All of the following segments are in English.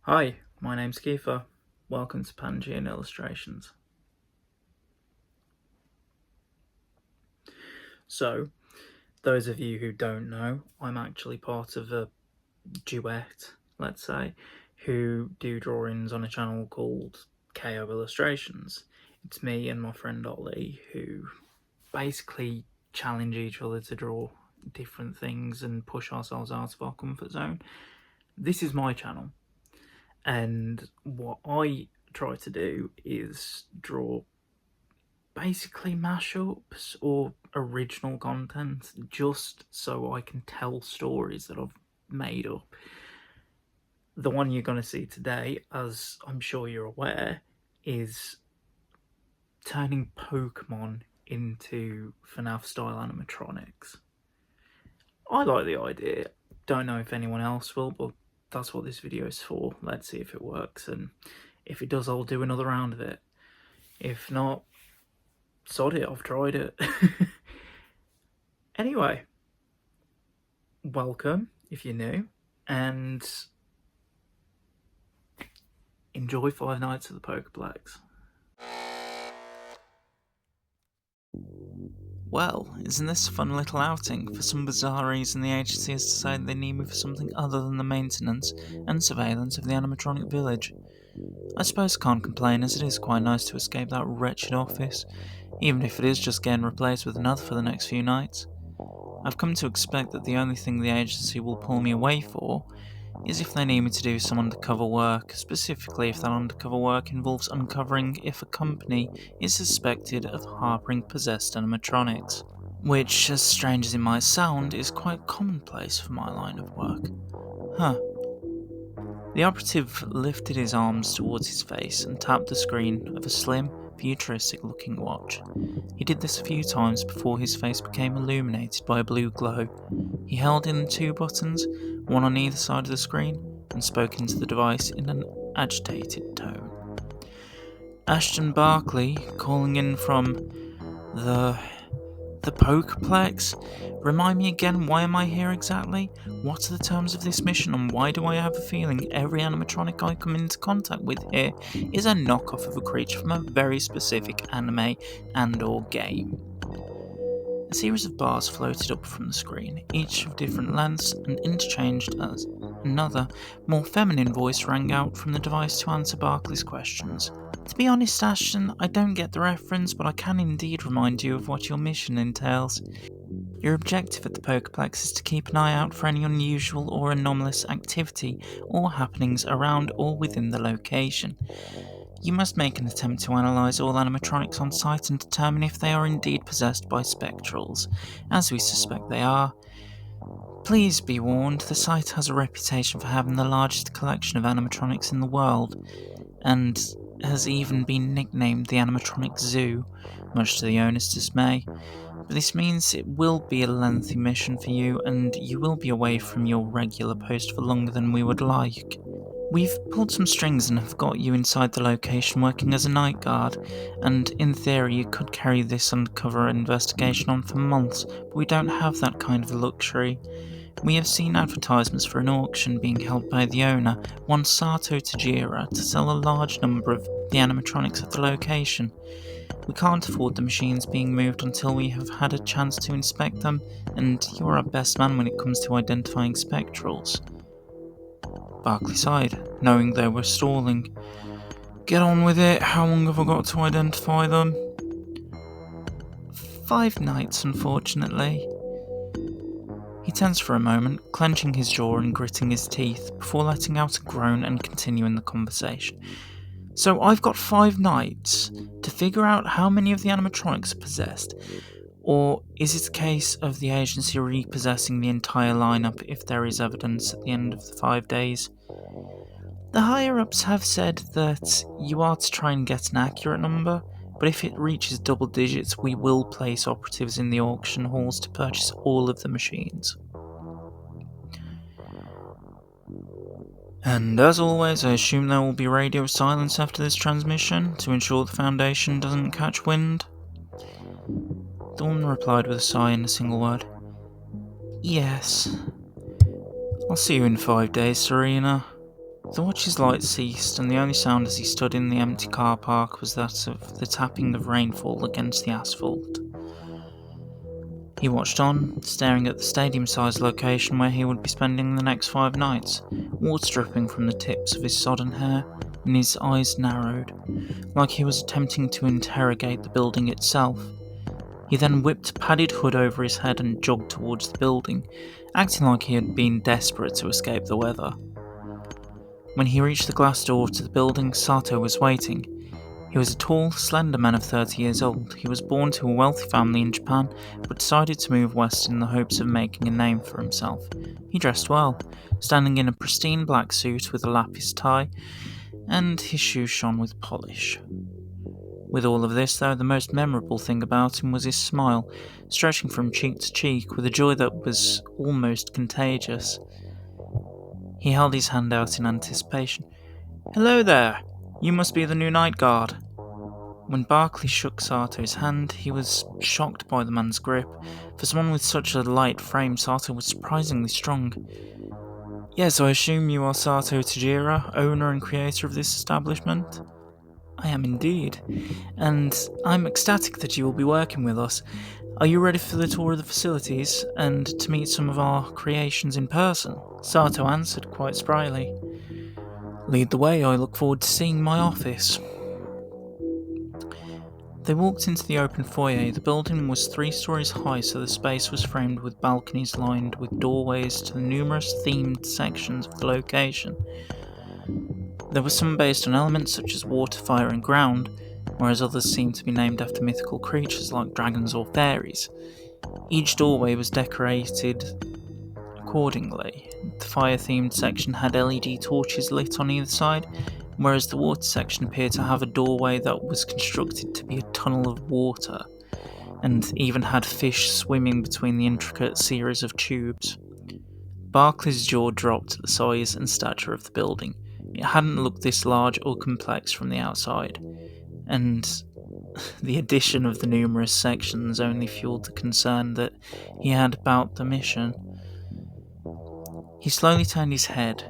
Hi, my name's Kiefer. Welcome to Pangean Illustrations. So, those of you who don't know, I'm actually part of a duet, let's say, who do drawings on a channel called KO Illustrations. It's me and my friend Ollie who basically challenge each other to draw different things and push ourselves out of our comfort zone. This is my channel, and what I try to do is draw basically mashups or original content just so I can tell stories that I've made up. The one you're going to see today, as I'm sure you're aware, is turning Pokemon into FNAF style animatronics. I like the idea. Don't know if anyone else will, but that's what this video is for. Let's see if it works, and if it does, I'll do another round of it. If not, sod it, I've tried it. Anyway, welcome if you're new, and enjoy 5 Nights at the Pokerplex. Well, isn't this a fun little outing? For some bizarre reason, the agency has decided they need me for something other than the maintenance and surveillance of the animatronic village. I suppose I can't complain, as it is quite nice to escape that wretched office, even if it is just getting replaced with another for the next few nights. I've come to expect that the only thing the agency will pull me away for is if they need me to do some undercover work, specifically if that undercover work involves uncovering if a company is suspected of harbouring possessed animatronics, which, as strange as it might sound, is quite commonplace for my line of work. Huh. The operative lifted his arms towards his face and tapped the screen of a slim, futuristic-looking watch. He did this a few times before his face became illuminated by a blue glow. He held in the 2 buttons, one on either side of the screen, and spoke into the device in an agitated tone. Ashton Barkley, calling in from the Pokerplex? Remind me again, why am I here exactly? What are the terms of this mission, and why do I have a feeling every animatronic I come into contact with here is a knockoff of a creature from a very specific anime and/or game? A series of bars floated up from the screen, each of different lengths, and interchanged as another, more feminine voice rang out from the device to answer Barkley's questions. To be honest, Ashton, I don't get the reference, but I can indeed remind you of what your mission entails. Your objective at the Pokerplex is to keep an eye out for any unusual or anomalous activity or happenings around or within the location. You must make an attempt to analyse all animatronics on site and determine if they are indeed possessed by spectrals, as we suspect they are. Please be warned, the site has a reputation for having the largest collection of animatronics in the world, and has even been nicknamed the Animatronic Zoo, much to the owner's dismay. But this means it will be a lengthy mission for you, and you will be away from your regular post for longer than we would like. We've pulled some strings and have got you inside the location working as a night guard, and in theory you could carry this undercover investigation on for months, but we don't have that kind of luxury. We have seen advertisements for an auction being held by the owner, one Sato Tajira, to sell a large number of the animatronics at the location. We can't afford the machines being moved until we have had a chance to inspect them, and you're our best man when it comes to identifying spectrals. Barkley sighed, knowing they were stalling. Get on with it, how long have I got to identify them? 5 nights, unfortunately. He tensed for a moment, clenching his jaw and gritting his teeth, before letting out a groan and continuing the conversation. So I've got 5 nights to figure out how many of the animatronics are possessed, or is it a case of the agency repossessing the entire lineup if there is evidence at the end of the 5 days? The higher-ups have said that you are to try and get an accurate number, but if it reaches double digits, we will place operatives in the auction halls to purchase all of the machines. And as always, I assume there will be radio silence after this transmission, to ensure the Foundation doesn't catch wind? The woman replied with a sigh and a single word. Yes. I'll see you in 5 days, Serena. The watch's light ceased, and the only sound as he stood in the empty car park was that of the tapping of rainfall against the asphalt. He watched on, staring at the stadium-sized location where he would be spending the next 5 nights, water dripping from the tips of his sodden hair, and his eyes narrowed, like he was attempting to interrogate the building itself. He then whipped a padded hood over his head and jogged towards the building, acting like he had been desperate to escape the weather. When he reached the glass door to the building, Sato was waiting. He was a tall, slender man of 30 years old. He was born to a wealthy family in Japan, but decided to move west in the hopes of making a name for himself. He dressed well, standing in a pristine black suit with a lapis tie, and his shoes shone with polish. With all of this, though, the most memorable thing about him was his smile, stretching from cheek to cheek with a joy that was almost contagious. He held his hand out in anticipation. "Hello there! You must be the new night guard." When Barclay shook Sato's hand, he was shocked by the man's grip. For someone with such a light frame, Sato was surprisingly strong. "Yes, I assume you are Sato Tajira, owner and creator of this establishment?" "I am indeed, and I'm ecstatic that you will be working with us. Are you ready for the tour of the facilities and to meet some of our creations in person?" Sato answered quite spryly. "Lead the way, I look forward to seeing my office." They walked into the open foyer. The building was 3 stories high, so the space was framed with balconies lined with doorways to the numerous themed sections of the location. There were some based on elements such as water, fire and ground, whereas others seemed to be named after mythical creatures like dragons or fairies. Each doorway was decorated accordingly. The fire-themed section had LED torches lit on either side, whereas the water section appeared to have a doorway that was constructed to be a tunnel of water, and even had fish swimming between the intricate series of tubes. Barclay's jaw dropped at the size and stature of the building. It hadn't looked this large or complex from the outside, and the addition of the numerous sections only fueled the concern that he had about the mission. He slowly turned his head,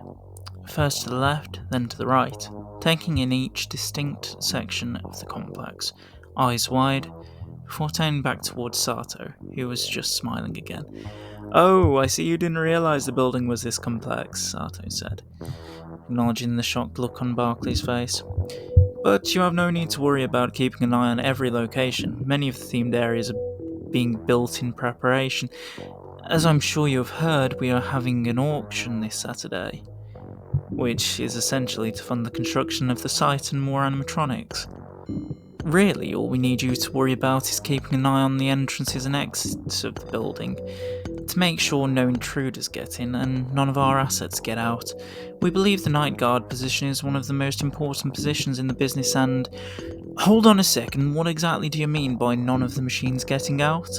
first to the left, then to the right, taking in each distinct section of the complex, eyes wide, before turning back towards Sato, who was just smiling again. "Oh, I see you didn't realize the building was this complex," Sato said, acknowledging the shocked look on Barclay's face. "But you have no need to worry about keeping an eye on every location. Many of the themed areas are being built in preparation. As I'm sure you have heard, we are having an auction this Saturday, which is essentially to fund the construction of the site and more animatronics. Really, all we need you to worry about is keeping an eye on the entrances and exits of the building, to make sure no intruders get in and none of our assets get out. We believe the night guard position is one of the most important positions in the business and..." "Hold on a second, what exactly do you mean by none of the machines getting out?"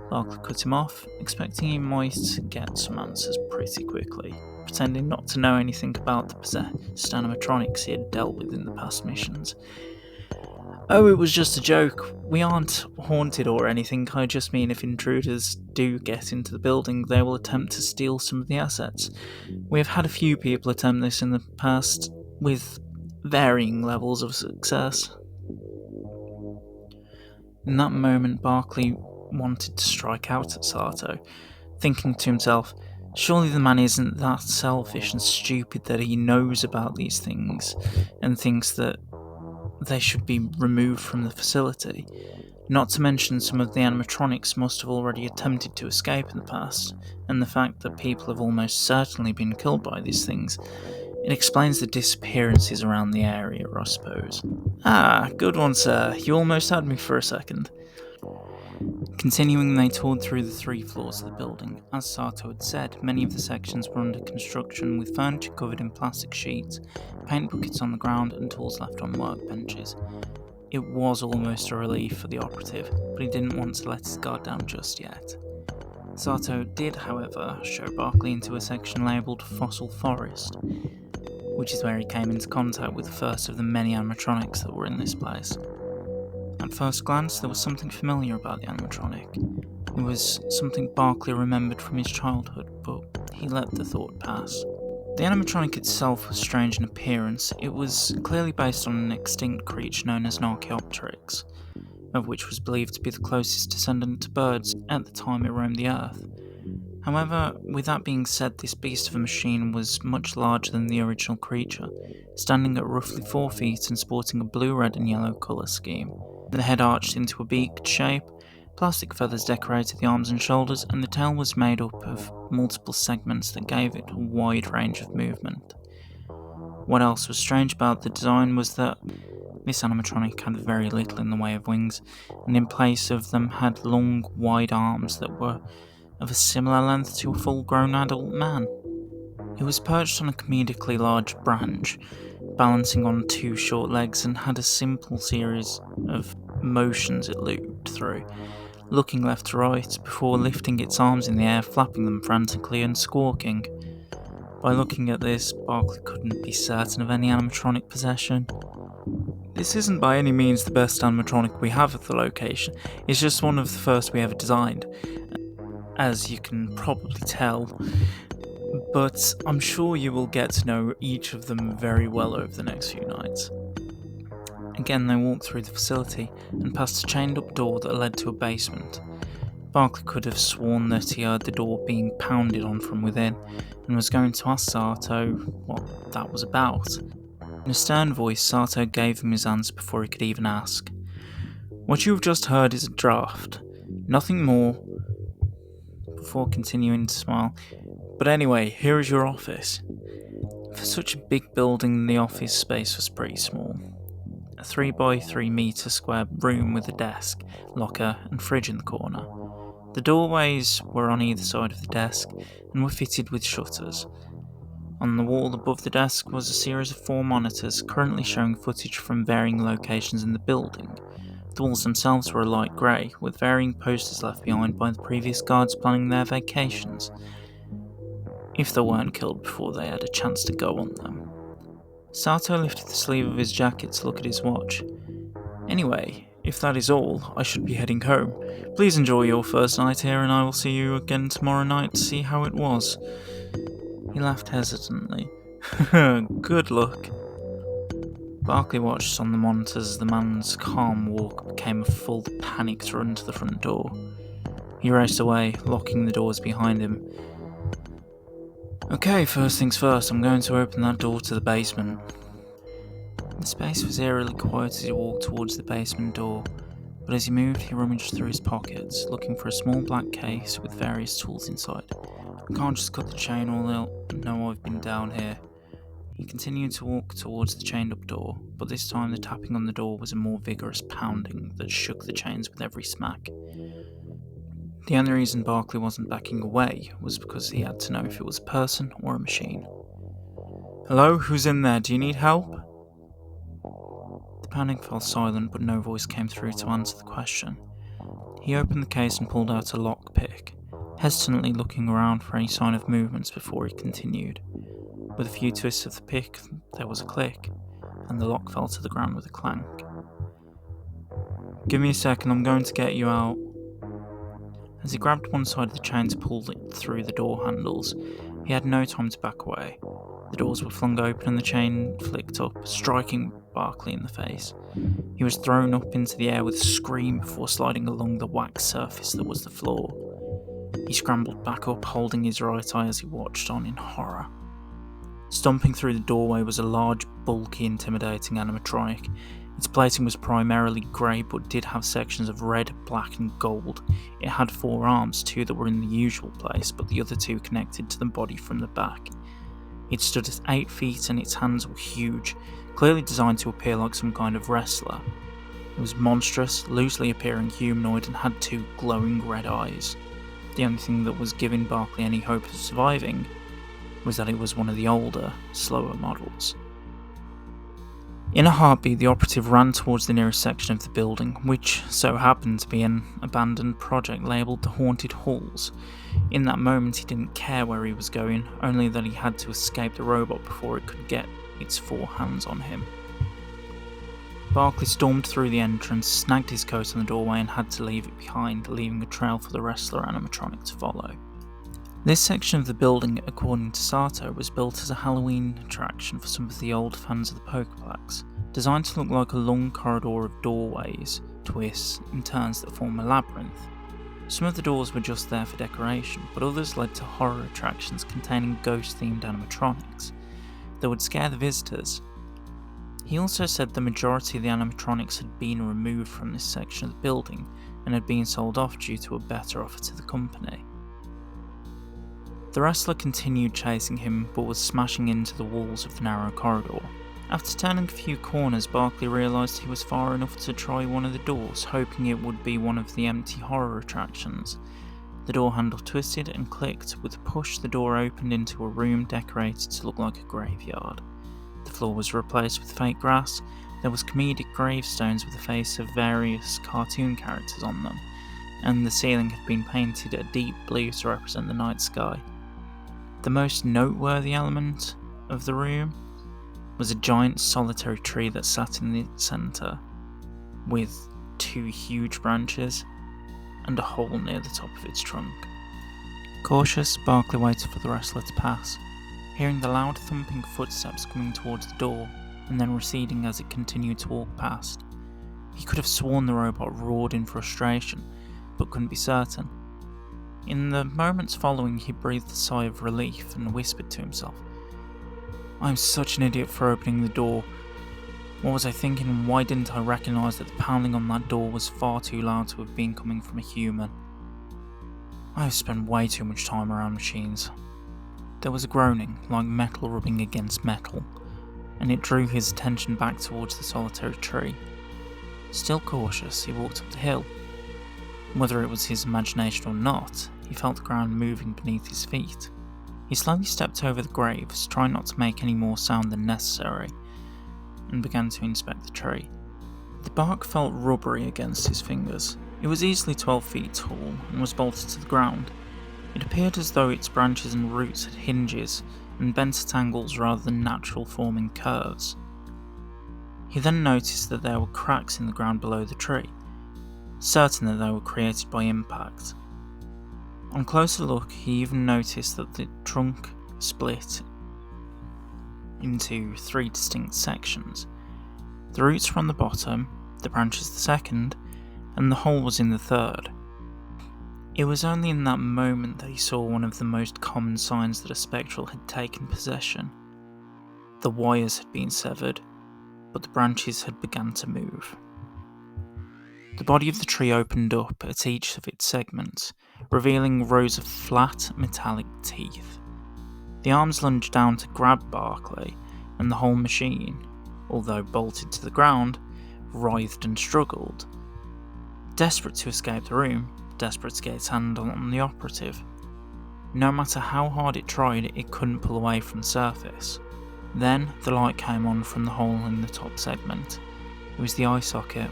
Barclay cut him off, expecting he might get some answers pretty quickly, pretending not to know anything about the possessed animatronics he had dealt with in the past missions. "Oh, it was just a joke. We aren't haunted or anything. I just mean if intruders do get into the building, they will attempt to steal some of the assets. We have had a few people attempt this in the past, with varying levels of success." In that moment, Barclay wanted to strike out at Sato, thinking to himself, surely the man isn't that selfish and stupid that he knows about these things and thinks that they should be removed from the facility. Not to mention some of the animatronics must have already attempted to escape in the past, and the fact that people have almost certainly been killed by these things. It explains the disappearances around the area, I suppose. "Ah, good one, sir. You almost had me for a second." Continuing, they toured through the 3 floors of the building. As Sato had said, many of the sections were under construction, with furniture covered in plastic sheets, paint buckets on the ground, and tools left on workbenches. It was almost a relief for the operative, but he didn't want to let his guard down just yet. Sato did, however, show Barclay into a section labelled Fossil Forest, which is where he came into contact with the first of the many animatronics that were in this place. At first glance, there was something familiar about the animatronic. It was something Barclay remembered from his childhood, but he let the thought pass. The animatronic itself was strange in appearance. It was clearly based on an extinct creature known as an Archaeopteryx, of which was believed to be the closest descendant to birds at the time it roamed the earth. However, with that being said, this beast of a machine was much larger than the original creature, standing at roughly 4 feet and sporting a blue, red and yellow colour scheme. The head arched into a beaked shape, plastic feathers decorated the arms and shoulders, and the tail was made up of multiple segments that gave it a wide range of movement. What else was strange about the design was that this animatronic had very little in the way of wings, and in place of them had long, wide arms that were of a similar length to a full-grown adult man. It was perched on a comedically large branch, balancing on 2 short legs, and had a simple series of motions it looped through, looking left to right before lifting its arms in the air, flapping them frantically and squawking. By looking at this, Barkley couldn't be certain of any animatronic possession. This isn't by any means the best animatronic we have at the location, it's just one of the first we ever designed, as you can probably tell, but I'm sure you will get to know each of them very well over the next few nights. Again, they walked through the facility and past a chained-up door that led to a basement. Barkley could have sworn that he heard the door being pounded on from within, and was going to ask Sato what that was about. In a stern voice, Sato gave him his answer before he could even ask. "What you have just heard is a draft. Nothing more," before continuing to smile. "But anyway, here is your office." For such a big building, the office space was pretty small. A 3 by 3 meter square room with a desk, locker and fridge in the corner. The doorways were on either side of the desk and were fitted with shutters. On the wall above the desk was a series of 4 monitors currently showing footage from varying locations in the building. The walls themselves were a light grey, with varying posters left behind by the previous guards planning their vacations, if they weren't killed before they had a chance to go on them. Sato lifted the sleeve of his jacket to look at his watch. "Anyway, if that is all, I should be heading home. Please enjoy your first night here, and I will see you again tomorrow night to see how it was." He laughed hesitantly. "Good luck." Barkley watched on the monitors as the man's calm walk became a full panicked run to the front door. He raced away, locking the doors behind him. "Okay, first things first, I'm going to open that door to the basement." The space was eerily quiet as he walked towards the basement door, but as he moved, he rummaged through his pockets, looking for a small black case with various tools inside. "I can't just cut the chain or they'll know I've been down here." He continued to walk towards the chained-up door, but this time the tapping on the door was a more vigorous pounding that shook the chains with every smack. The only reason Barkley wasn't backing away was because he had to know if it was a person or a machine. "Hello, who's in there? Do you need help?" The pounding fell silent, but no voice came through to answer the question. He opened the case and pulled out a lockpick, hesitantly looking around for any sign of movements before he continued. With a few twists of the pick, there was a click, and the lock fell to the ground with a clank. "Give me a second, I'm going to get you out." As he grabbed one side of the chain to pull it through the door handles, he had no time to back away. The doors were flung open and the chain flicked up, striking Barkley in the face. He was thrown up into the air with a scream before sliding along the wax surface that was the floor. He scrambled back up, holding his right eye as he watched on in horror. Stomping through the doorway was a large, bulky, intimidating animatronic. Its plating was primarily grey but did have sections of red, black and gold. It had 4 arms, 2 that were in the usual place, but the other 2 connected to the body from the back. It stood at 8 feet and its hands were huge, clearly designed to appear like some kind of wrestler. It was monstrous, loosely appearing humanoid and had 2 glowing red eyes. The only thing that was giving Barkley any hope of surviving was that it was one of the older, slower models. In a heartbeat, the operative ran towards the nearest section of the building, which so happened to be an abandoned project labelled the Haunted Halls. In that moment, he didn't care where he was going, only that he had to escape the robot before it could get its 4 hands on him. Barkley stormed through the entrance, snagged his coat on the doorway and had to leave it behind, leaving a trail for the wrestler animatronic to follow. This section of the building, according to Sato, was built as a Halloween attraction for some of the old fans of the Pokerplex, designed to look like a long corridor of doorways, twists, and turns that form a labyrinth. Some of the doors were just there for decoration, but others led to horror attractions containing ghost-themed animatronics that would scare the visitors. He also said the majority of the animatronics had been removed from this section of the building and had been sold off due to a better offer to the company. The wrestler continued chasing him, but was smashing into the walls of the narrow corridor. After turning a few corners, Barkley realised he was far enough to try one of the doors, hoping it would be one of the empty horror attractions. The door handle twisted and clicked. With a push, the door opened into a room decorated to look like a graveyard. The floor was replaced with fake grass. There was comedic gravestones with the face of various cartoon characters on them, and the ceiling had been painted a deep blue to represent the night sky. The most noteworthy element of the room was a giant solitary tree that sat in the centre, with two huge branches and a hole near the top of its trunk. Cautious, Barkley waited for the wrestler to pass, hearing the loud thumping footsteps coming towards the door and then receding as it continued to walk past. He could have sworn the robot roared in frustration, but couldn't be certain. In the moments following, he breathed a sigh of relief and whispered to himself, "I'm such an idiot for opening the door. What was I thinking, and why didn't I recognise that the pounding on that door was far too loud to have been coming from a human? I have spent way too much time around machines." There was a groaning, like metal rubbing against metal, and it drew his attention back towards the solitary tree. Still cautious, he walked up the hill. Whether it was his imagination or not, he felt the ground moving beneath his feet. He slowly stepped over the graves, trying not to make any more sound than necessary, and began to inspect the tree. The bark felt rubbery against his fingers. It was easily 12 feet tall and was bolted to the ground. It appeared as though its branches and roots had hinges and bent at angles rather than natural forming curves. He then noticed that there were cracks in the ground below the tree, certain that they were created by impact. On closer look, he even noticed that the trunk split into 3 distinct sections. The roots were on the bottom, the branches the second, and the hole was in the third. It was only in that moment that he saw one of the most common signs that a spectral had taken possession. The wires had been severed, but the branches had begun to move. The body of the tree opened up at each of its segments, revealing rows of flat, metallic teeth. The arms lunged down to grab Barkley, and the whole machine, although bolted to the ground, writhed and struggled. Desperate to escape the room, desperate to get its hand on the operative. No matter how hard it tried, it couldn't pull away from the surface. Then, the light came on from the hole in the top segment. It was the eye socket,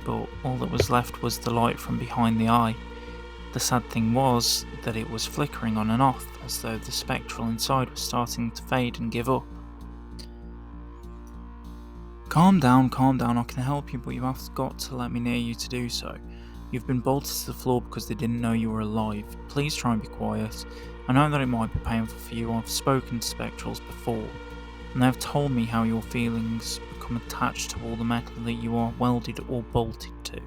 but all that was left was the light from behind the eye. The sad thing was that it was flickering on and off, as though the spectral inside was starting to fade and give up. Calm down, I can help you, but you have got to let me near you to do so. You've been bolted to the floor because they didn't know you were alive. Please try and be quiet. I know that it might be painful for you. I've spoken to spectrals before, and they have told me how your feelings become attached to all the metal that you are welded or bolted to.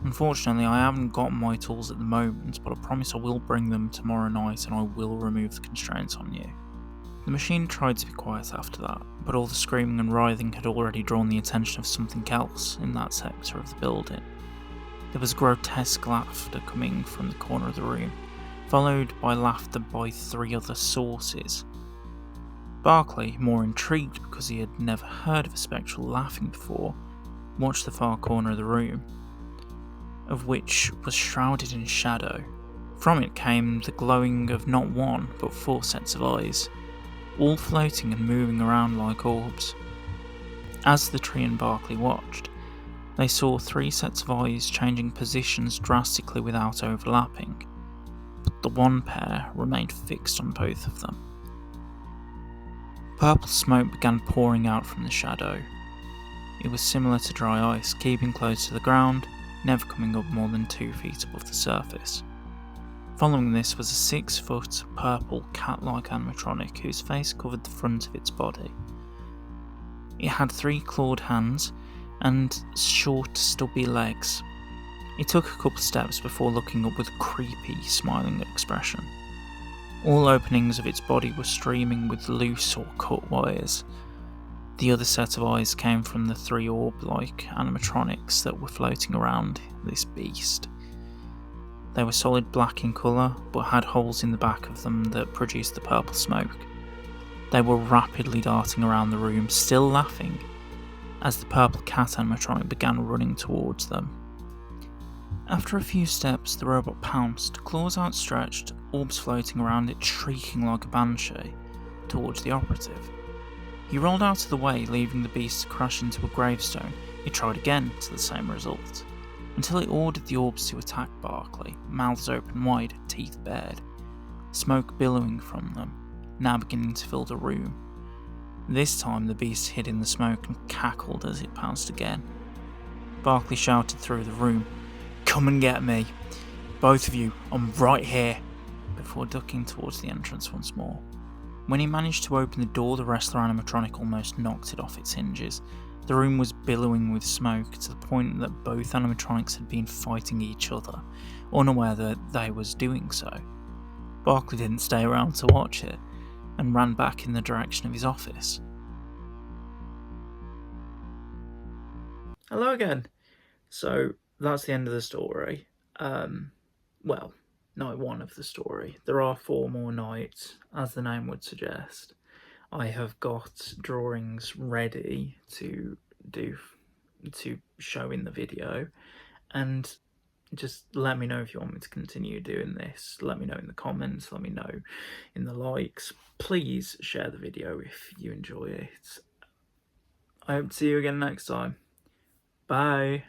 Unfortunately, I haven't got my tools at the moment, but I promise I will bring them tomorrow night and I will remove the constraints on you. The machine tried to be quiet after that, but all the screaming and writhing had already drawn the attention of something else in that sector of the building. There was grotesque laughter coming from the corner of the room, followed by laughter by 3 other sources. Barkley, more intrigued because he had never heard of a spectral laughing before, watched the far corner of the room, of which was shrouded in shadow. From it came the glowing of not 1 but 4 sets of eyes, all floating and moving around like orbs. As the tree and Barkley watched, they saw 3 sets of eyes changing positions drastically without overlapping, but the one pair remained fixed on both of them. Purple smoke began pouring out from the shadow. It was similar to dry ice, keeping close to the ground, never coming up more than 2 feet above the surface. Following this was a 6-foot purple cat-like animatronic whose face covered the front of its body. It had 3 clawed hands and short, stubby legs. It took a couple steps before looking up with a creepy, smiling expression. All openings of its body were streaming with loose or cut wires. The other set of eyes came from the 3 orb-like animatronics that were floating around this beast. They were solid black in colour, but had holes in the back of them that produced the purple smoke. They were rapidly darting around the room, still laughing, as the purple cat animatronic began running towards them. After a few steps, the robot pounced, claws outstretched, orbs floating around it, shrieking like a banshee, towards the operative. He rolled out of the way, leaving the beast to crash into a gravestone. It tried again, to the same result, until it ordered the orbs to attack Barkley, mouths open wide, teeth bared, smoke billowing from them, now beginning to fill the room. This time the beast hid in the smoke and cackled as it pounced again. Barkley shouted through the room, "Come and get me! Both of you, I'm right here!" before ducking towards the entrance once more. When he managed to open the door, the wrestler animatronic almost knocked it off its hinges. The room was billowing with smoke to the point that both animatronics had been fighting each other, unaware that they was doing so. Barkley didn't stay around to watch it, and ran back in the direction of his office. Hello again. So that's the end of the story. Well, night 1 of the story. There are 4 more nights, as the name would suggest. I have got drawings ready to show in the video, and just let me know if you want me to continue doing this. Let me know in the comments, let me know in the likes. Please share the video if you enjoy it. I hope to see you again next time. Bye.